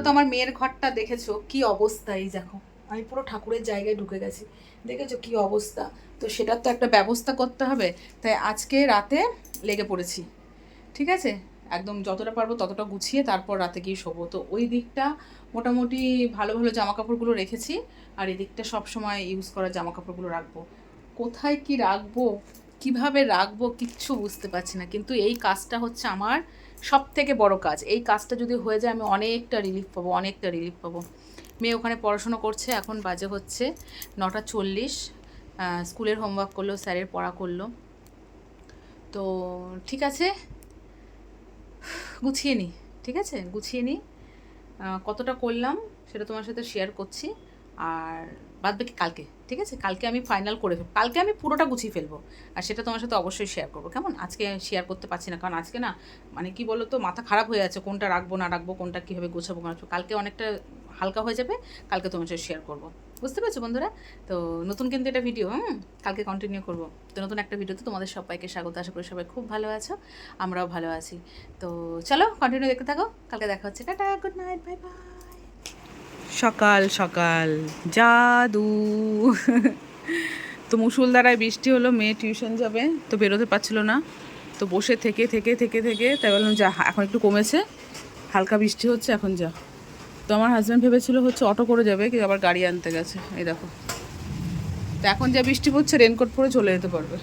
তো আমার মেয়ের ঘরটা দেখেছো কি অবস্থা, এই দেখো আমি পুরো ঠাকুরের জায়গায় ঢুকে গেছি, দেখেছো কি অবস্থা। তো সেটার তো একটা ব্যবস্থা করতে হবে, তাই আজকে রাতে লেগে পড়েছি, ঠিক আছে। একদম যতটা পারবো ততটা গুছিয়ে তারপর রাতে গিয়ে শোবো। তো ওই দিকটা মোটামুটি ভালো ভালো জামা কাপড়গুলো রেখেছি, আর এই দিকটা সবসময় ইউজ করা জামা কাপড়গুলো রাখবো। কোথায় কি রাখবো, কিভাবে রাখবো কিচ্ছু বুঝতে পারছি না, কিন্তু এই কাজটা হচ্ছে আমার সব থেকে বড় কাজ। এই কাজটা যদি হয়ে যায় আমি অনেকটা রিলিফ পাবো, অনেকটা রিলিফ পাবো। মেয়ে ওখানে পড়াশুনো করছে, এখন বাজে হচ্ছে 9:40। স্কুলের হোমওয়ার্ক করলো, স্যারের পড়া করলো। তো ঠিক আছে, গুছিয়ে নিই, ঠিক আছে গুছিয়ে নিই। কতটা করলাম সেটা তোমার সাথে শেয়ার করছি, আর বাদ বাকি কালকে, ঠিক আছে। কালকে আমি ফাইনাল করে ফেলবো, কালকে আমি পুরোটা গুছিয়ে ফেলবো, আর সেটা তোমার সাথে অবশ্যই শেয়ার করবো, কেমন। আজকে শেয়ার করতে পারছি না, কারণ আজকে না মানে কি বলো তো, মাথা খারাপ হয়ে আছে, কোনটা রাখবো না রাখবো, কোনটা কীভাবে গোছাবো না। কালকে অনেকটা হালকা হয়ে যাবে, কালকে তোমার সাথে শেয়ার করবো, বুঝতে পারছো বন্ধুরা। তো নতুন কিন্তু এটা ভিডিও, কালকে কন্টিনিউ করবো। তো নতুন একটা ভিডিওতে তোমাদের সবাইকে স্বাগত, আশা করি সবাই খুব ভালো আছো, আমরাও ভালো আছি। তো চলো কন্টিনিউ দেখতে থাকো, কালকে দেখা হচ্ছে, tata, good night, bye bye. সকাল সকাল জাদু। তো মুষলধারায় বৃষ্টি হলো, মেয়ে টিউশন যাবে, তো বেরোতে পারছিল না, তো বসে থেকে থেকে থেকে থেকে তাই বললাম যা, এখন একটু কমেছে, হালকা বৃষ্টি হচ্ছে, এখন যা। তো আমার হাজব্যান্ড ভেবেছিল হচ্ছে অটো করে যাবে, কিন্তু আবার গাড়ি আনতে গেছে, এই দেখো। তো এখন যা বৃষ্টি পড়ছে রেনকোট পরে চলে যেতে পারবে,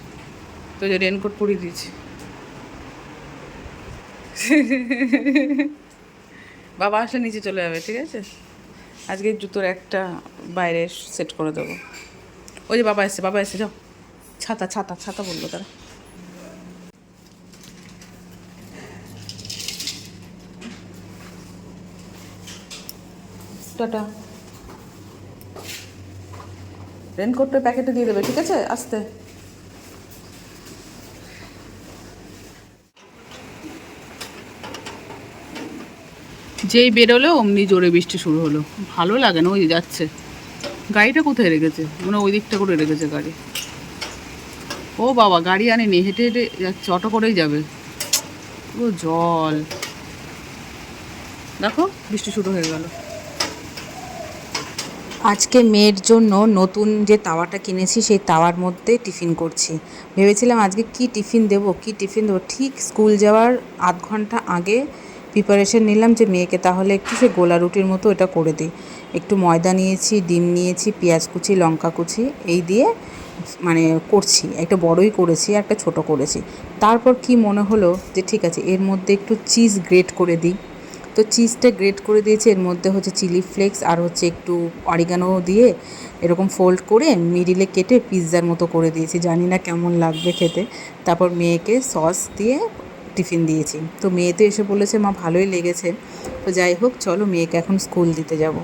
তো যে রেনকোট পরিয়ে দিয়েছি। বাবা আসলে নিচে চলে যাবে, ঠিক আছে। আজকে জুতোর একটা বাইরে সেট করে দেবো। ওই যে বাবা এসছে, বাবা এসছে, যাও। ছাতা ছাতা ছাতা বললো তারা। টাটা। রেনকোটের প্যাকেটে দিয়ে দেবে, ঠিক আছে, আসতে। যেই বেরোলো অমনি জোরে বৃষ্টি শুরু হলো, ভালো লাগে না, ওই যাচ্ছে। গাড়িটা কোথায় রেখেছে, মানে ওই দিকটা করে রেখেছে গাড়ি। ও বাবা, গাড়ি আনেনি, হেঁটে হেঁটে যাচ্ছে, অটো করেই যাবে। ও জল, দেখো বৃষ্টি শুরু হয়ে গেল। আজকে মেয়ের জন্য নতুন যে তাওয়াটা কিনেছি সেই তাওয়ার মধ্যে টিফিন করছি। ভেবেছিলাম আজকে কি টিফিন দেবো, ঠিক স্কুল যাওয়ার আধ ঘন্টা আগে প্রিপারেশন নিলাম যে মেয়েকে তাহলে একটু সে গোলা রুটির মতো এটা করে দিই। একটু ময়দা নিয়েছি, ডিম নিয়েছি, পেঁয়াজ কুচি, লঙ্কা কুচি এই দিয়ে মানে করছি। একটা বড়ই করেছি, একটা ছোট করেছি। তারপর কি মনে হলো যে ঠিক আছে এর মধ্যে একটু চিজ গ্রেট করে দিই। তো চিজটা গ্রেট করে দিয়েছি, এর মধ্যে হচ্ছে চিলি ফ্লেক্স আর হচ্ছে একটু অরিগানো দিয়ে এরকম ফোল্ড করে মিডিলে কেটে পিৎজার মতো করে দিয়েছি, জানি না কেমন লাগবে খেতে। তারপর মেয়েকে সস দিয়ে টিফিন দিয়েছি, তো মেয়ে তো এসে বলেছে মা ভালোই লেগেছে। তো যাই হোক, চলো মেয়েকে এখন স্কুল দিতে যাব।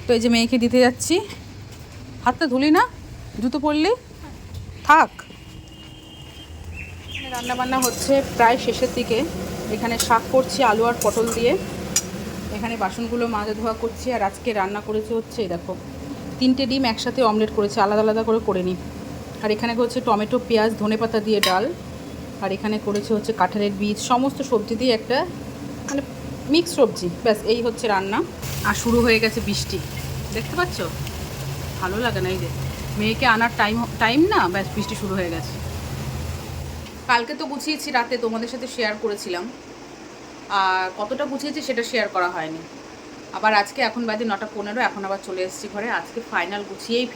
তো এই যে মেয়েকে দিতে যাচ্ছি, হাতটা ধুলি না, জুতো পরলি, থাক। রান্না বান্না হচ্ছে প্রায় শেষের দিকে। এখানে শাক করছি আলু আর পটল দিয়ে, এখানে বাসনগুলো মাজা ধোয়া করছি, আর আজকে রান্না করেছি হচ্ছে দেখো 3টে ডিম একসাথে অমলেট করেছি, আলাদা আলাদা করে করে নিই। আর এখানে হচ্ছে টমেটো পেঁয়াজ ধনেপাতা দিয়ে ডাল, আর এখানে করেছে হচ্ছে কাঁঠালের বীজ, সমস্ত সবজি দিয়ে একটা মানে মিক্স সবজি, ব্যাস এই হচ্ছে রান্না। আর শুরু হয়ে গেছে বৃষ্টি, দেখতে পাচ্ছ, ভালো লাগে না। এই যে মেয়েকে আনার টাইম না, ব্যাস বৃষ্টি শুরু হয়ে গেছে। কালকে তো গুছিয়েছি রাতে, তোমাদের সাথে শেয়ার করেছিলাম, আর কতটা গুছিয়েছি সেটা শেয়ার করা হয়নি। আবার আজকে এখন বাজে 9:15, এখন আবার চলে এসেছি ঘরে। আজকে ফাইনাল গুছিয়েই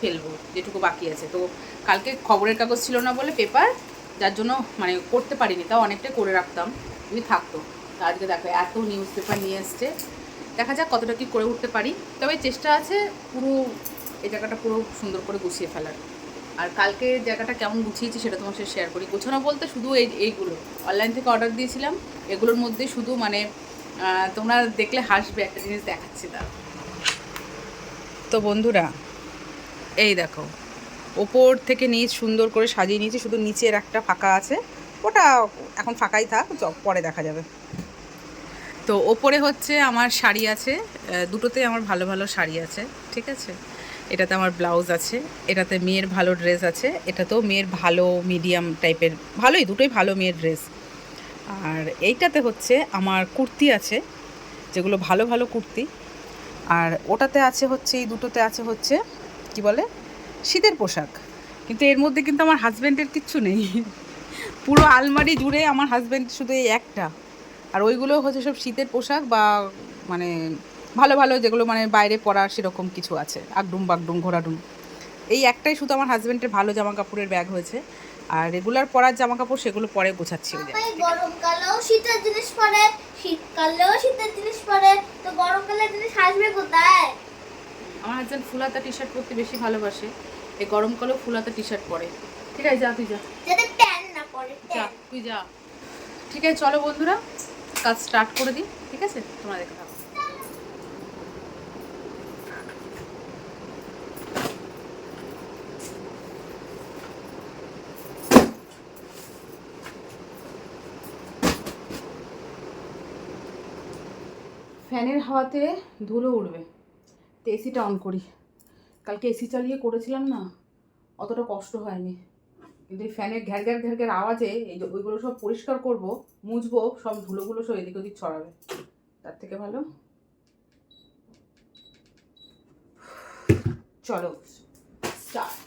ফেলবো যেটুকু বাকি আছে। তো কালকে খবরের কাগজ ছিল না বলে পেপার, যার জন্য মানে করতে পারিনি, তাও অনেকটাই করে রাখতাম যদি থাকতো। তো আজকে দেখো এত নিউজ পেপার নিয়ে এসছে, দেখা যাক কতটা কি করে উঠতে পারি। তবে চেষ্টা আছে পুরো এই জায়গাটা পুরো সুন্দর করে গুছিয়ে ফেলার। আর কালকে জায়গাটা কেমন গুছিয়েছি সেটা তোমার সাথে শেয়ার করি। গোছানো বলতে শুধু এইগুলো অনলাইন থেকে অর্ডার দিয়েছিলাম, এগুলোর মধ্যে শুধু মানে তোমরা দেখলে হাসবে, একটা জিনিস দেখাচ্ছি তার। তো বন্ধুরা এই দেখো, ওপর থেকে নিচ সুন্দর করে সাজিয়ে নিয়েছি, শুধু নিচের একটা ফাঁকা আছে, ওটা এখন ফাঁকাই থাক, পরে দেখা যাবে। তো ওপরে হচ্ছে আমার শাড়ি আছে, দুটোতে আমার ভালো ভালো শাড়ি আছে, ঠিক আছে। এটাতে আমার ব্লাউজ আছে, এটাতে মেয়ের ভালো ড্রেস আছে, এটাতেও মেয়ের ভালো মিডিয়াম টাইপের, ভালোই দুটোই ভালো মেয়ের ড্রেস। আর এইটাতে হচ্ছে আমার কুর্তি আছে, যেগুলো ভালো ভালো কুর্তি। আর ওটাতে আছে হচ্ছে, এই দুটোতে আছে হচ্ছে কি বলে শীতের পোশাক। কিন্তু এর মধ্যে কিন্তু আমার হাজব্যান্ডের কিচ্ছু নেই। পুরো আলমারি জুড়ে আমার হাজব্যান্ড শুধু এই একটা। আর ওইগুলো হচ্ছে সব শীতের পোশাক বা মানে ভালো ভালো যেগুলো মানে বাইরে পরার সেরকম কিছু আছে, আগডুম বাগডুম ঘোরাডুম। এই একটাই শুধু আমার হাজব্যান্ডের ভালো জামা কাপড়ের ব্যাগ হয়েছে। আর রেগুলার পরার জামা কাপড় সেগুলো পরে গোছাচ্ছি। গরমকালেও শীতের জিনিস পরে, শীতকালেও শীতের জিনিস পরে, তো গরমকালের জিনিস আসবে কোথায়? আমার হাজব্যান্ড ফুলাতা টি শার্ট পরতে বেশি ভালোবাসে, এই গরমকালেও ফুলাতা টি শার্ট পরে। ঠিক আছে যা, তুই যা, যাতে ট্যান না পড়ে। যা তুই যা। ঠিক আছে চলো বন্ধুরা, কাজ স্টার্ট করে দিই। ঠিক আছে, তোমরা দেখে থাকো। ফ্যানের হাওয়াতে ধুলো উঠবে, তো এসিটা অন করি। কালকে এসি চালিয়ে করেছিলাম না, অতটা কষ্ট হয়নি। কিন্তু এই ফ্যানের ঘ্যার ঘ্যার ঘ্যার ঘ্যার আওয়াজে এই যে ওইগুলো সব পরিষ্কার করব, মুছবো, সব ধুলোগুলো সব এদিক ওদিক ছড়াবে। তার থেকে ভালো চলো স্টার্ট।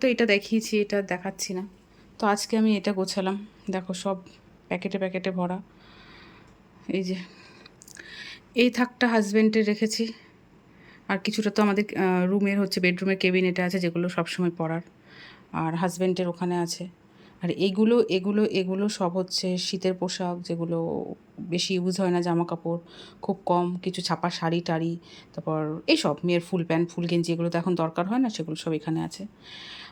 তো এটা দেখিয়েছি, এটা দেখাচ্ছি না। তো আজকে আমি এটা গোছালাম, দেখো সব প্যাকেটে প্যাকেটে ভরা। এই যে এই থাকটা হাজব্যান্ডের রেখেছি, আর কিছুটা তো আমাদের রুমের হচ্ছে বেডরুমের কেবিনেটে আছে, যেগুলো সবসময় পরার, আর হাজব্যান্ডের ওখানে আছে। আর এগুলো এগুলো এগুলো সব হচ্ছে শীতের পোশাক, যেগুলো বেশি ইউজ হয় না, জামা কাপড় খুব কম, কিছু ছাপা শাড়ি টাড়ি, তারপর এইসব মেয়ের ফুল প্যান্ট ফুল গেঞ্জি, এগুলো তো এখন দরকার হয় না, সেগুলো সব এখানে আছে।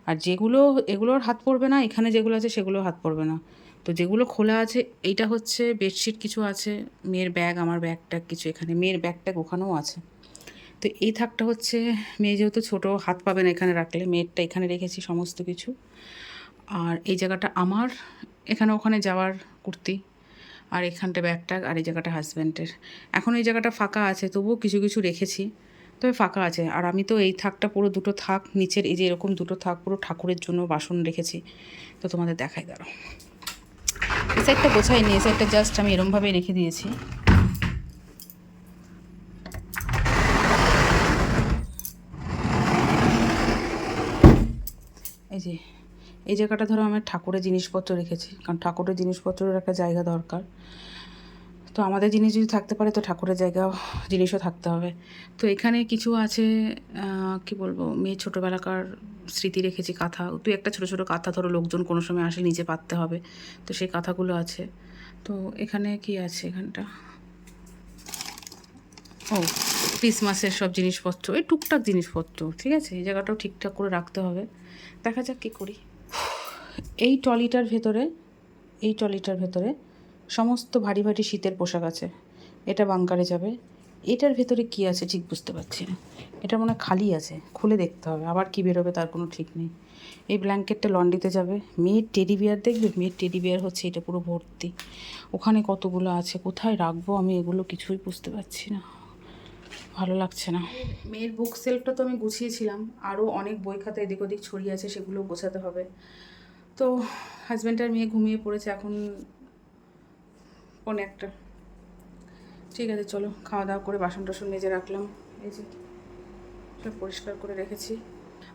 আর যেগুলো এগুলোর হাত পড়বে না, এখানে যেগুলো আছে সেগুলো হাত পড়বে না। তো যেগুলো খোলা আছে, এইটা হচ্ছে বেডশিট কিছু আছে, মেয়ের ব্যাগ, আমার ব্যাগ ট্যাগ কিছু, এখানে মেয়ের ব্যাগ ট্যাগ ওখানেও আছে। তো এই থাকটা হচ্ছে মেয়ে যেহেতু ছোটো, হাত পাবে না এখানে রাখলে, মেয়েরটা এখানে রেখেছি সমস্ত কিছু। আর এই জায়গাটা আমার, এখানে ওখানে যাওয়ার কুর্তি, আর এখানটা ব্যাগ ট্যাগ, আর এই জায়গাটা হাজব্যান্ডের। এখন এই জায়গাটা ফাঁকা আছে, তবুও কিছু কিছু রেখেছি, তবে ফাঁকা আছে। আর আমি তো এই থাকটা পুরো দুটো থাক নিচের, এই যে এরকম দুটো থাক পুরো ঠাকুরের জন্য বাসন রেখেছি। তো তোমাদের দেখাই, দাঁড়াও। এই সাইডটা গোছাইনি, এই সাইডটা জাস্ট আমি এরমভাবেই রেখে দিয়েছি। এই যে এই জায়গাটা ধরো আমার ঠাকুরের জিনিসপত্র রেখেছি, কারণ ঠাকুরের জিনিসপত্রের একটা জায়গা দরকার। তো আমাদের জিনিস যদি থাকতে পারে তো ঠাকুরের জায়গাও জিনিসও থাকতে হবে। তো এখানে কিছু আছে, কি বলবো, মেয়ে ছোটোবেলাকার স্মৃতি রেখেছি, কাঁথা, তুই একটা ছোটো ছোটো কাঁথা, ধরো লোকজন কোনো সময় আসলে নিজে পাততে হবে, তো সেই কাঁথাগুলো আছে। তো এখানে কি আছে, এখানটা ও ক্রিসমাসের সব জিনিসপত্র, এই টুকটাক জিনিসপত্র, ঠিক আছে, এই জায়গাটাও ঠিকঠাক করে রাখতে হবে। দেখা যাক কী করি। এই ট্রলিটার ভেতরে সমস্ত ভারী ভারী শীতের পোশাক আছে। এটা বাঙ্কারে যাবে। এটার ভেতরে কি আছে ঠিক বুঝতে পারছি না। এটা মনে হয় খালি আছে, খুলে দেখতে হবে, আবার কি বেরোবে তার কোনো ঠিক নেই। এই ব্ল্যাঙ্কেটটা লন্ড্রিতে যাবে। মেয়ের টেডি বিয়ার দেখবে, মেয়ের টেডি বিয়ার হচ্ছে এটা পুরো ভর্তি। ওখানে কতগুলো আছে, কোথায় রাখবো আমি এগুলো কিছুই বুঝতে পারছি না, ভালো লাগছে না। মেয়ের বুক সেলফটা তো আমি গুছিয়েছিলাম, আরও অনেক বই খাতা এদিক ওদিক ছড়িয়ে আছে, সেগুলো গোছাতে হবে। তো হাজব্যান্ড আর মেয়ে ঘুমিয়ে পড়েছে এখন 1:45। ঠিক আছে, চলো খাওয়া দাওয়া করে বাসন টাসন মেজে রাখলাম, এই যে সব পরিষ্কার করে রেখেছি।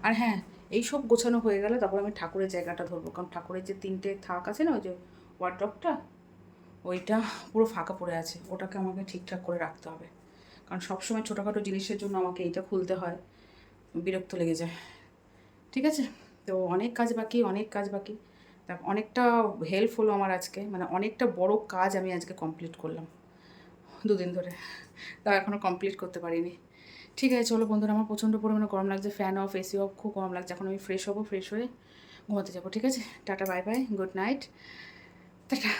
আর হ্যাঁ, এই সব গোছানো হয়ে গেলে তারপর আমি ঠাকুরের জায়গাটা ধরবো, কারণ ঠাকুরের যে 3টে থাক আছে না, ওই যে ওয়ার্ড্রপটা, ওইটা পুরো ফাঁকা পড়ে আছে, ওটাকে আমাকে ঠিকঠাক করে রাখতে হবে। কারণ সবসময় ছোটোখাটো জিনিসের জন্য আমাকে এইটা খুলতে হয়, বিরক্ত লেগে যায়। ঠিক আছে, তো অনেক কাজ বাকি। তা অনেকটা হেল্প হলো আমার আজকে, মানে অনেকটা বড় কাজ আমি আজকে কমপ্লিট করলাম 2 দিন ধরে, তা এখনও কমপ্লিট করতে পারিনি। ঠিক আছে চলো বন্ধুরা, আমার প্রচণ্ড পরিমাণে গরম লাগছে, ফ্যান অফ, এসি অফ, খুব গরম লাগছে। এখন আমি ফ্রেশ হবো, ফ্রেশ হয়ে ঘুমাতে যাবো। ঠিক আছে, tata, bye bye, good night, tata.